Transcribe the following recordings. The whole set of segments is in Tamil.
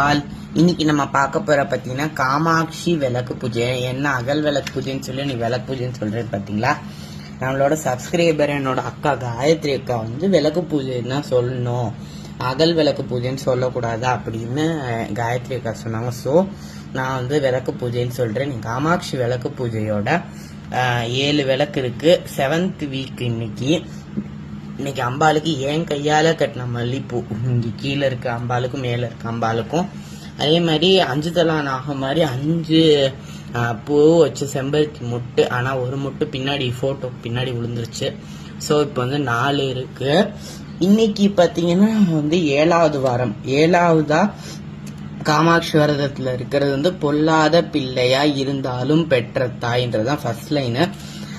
ஆல் இன்னைக்கு நம்ம பார்க்க போற பார்த்தீங்கன்னா காமாட்சி விளக்கு பூஜை. என்ன அகல் விளக்கு பூஜைன்னு சொல்லி நீ விளக்கு பூஜைன்னு சொல்றது பார்த்தீங்களா? நம்மளோட சப்ஸ்கிரைபர் என்னோட அக்கா காயத்ரி அக்கா வந்து விளக்கு பூஜைன்னா சொல்லணும், அகல் விளக்கு பூஜைன்னு சொல்லக்கூடாதா அப்படின்னு காயத்ரி அக்கா சொன்னாங்க. ஸோ நான் வந்து விளக்கு பூஜைன்னு சொல்றேன். நீ காமாட்சி விளக்கு பூஜையோட 7 விளக்கு இருக்கு. 7th வீக் இன்னைக்கு அம்பாளுக்கு என் கையால கட்டின மல்லிப்பூ இங்க கீழே இருக்க அம்பாளுக்கும் மேல இருக்க அம்பாளுக்கும், அதே மாதிரி 5 தலா நாகம் மாதிரி 5 பூ வச்சு செம்பருத்தி முட்டு. ஆனா ஒரு முட்டு பின்னாடி போட்டோ பின்னாடி விழுந்துருச்சு. ஸோ இப்போ வந்து 4 இருக்கு. இன்னைக்கு பாத்தீங்கன்னா வந்து 7வது வாரம், 7வதா காமாட்சி விரதத்துல இருக்கிறது வந்து பொல்லாத பிள்ளையா இருந்தாலும் பெற்ற தாயின்றதுதான் ஃபர்ஸ்ட் லைனு.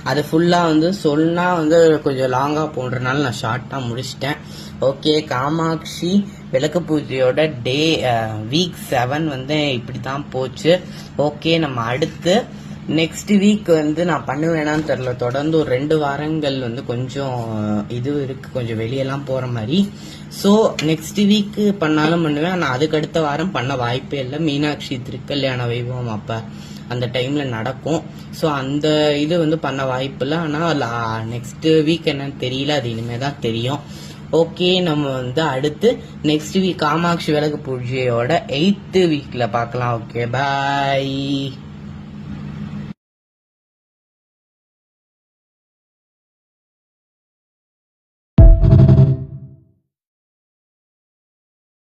அது ஃபுல்லா வந்து சொன்னா வந்து கொஞ்சம் லாங்கா போன்றனால நான் ஷார்ட்டா முடிச்சிட்டேன். ஓகே, காமாட்சி விளக்கு பூஜையோட வீக் 7 வந்து இப்படித்தான் போச்சு. ஓகே, நம்ம அடுத்து நெக்ஸ்ட் வீக் வந்து நான் பண்ணுவேனான்னு தெரியல. தொடர்ந்து ஒரு 2 வாரங்கள் வந்து கொஞ்சம் இது இருக்கு, கொஞ்சம் வெளியெல்லாம் போற மாதிரி. ஸோ நெக்ஸ்ட் வீக் பண்ணாலும் பண்ணுவேன். ஆனால் அதுக்கு அடுத்த வாரம் பண்ண வாய்ப்பே இல்லை. மீனாட்சி திருக்கல்யாண வைபவம் அப்ப அந்த டைம்ல நடக்கும். ஸோ அந்த இது வந்து பண்ண வாய்ப்பு இல்லை. ஆனால் நெக்ஸ்ட் வீக் என்னன்னு தெரியல, அது இனிமே தான் தெரியும். ஓகே, நம்ம வந்து அடுத்து நெக்ஸ்ட் வீக் காமாட்சி விளக்கு பூஜையோட 8th வீக்ல பார்க்கலாம். ஓகே, பாய்.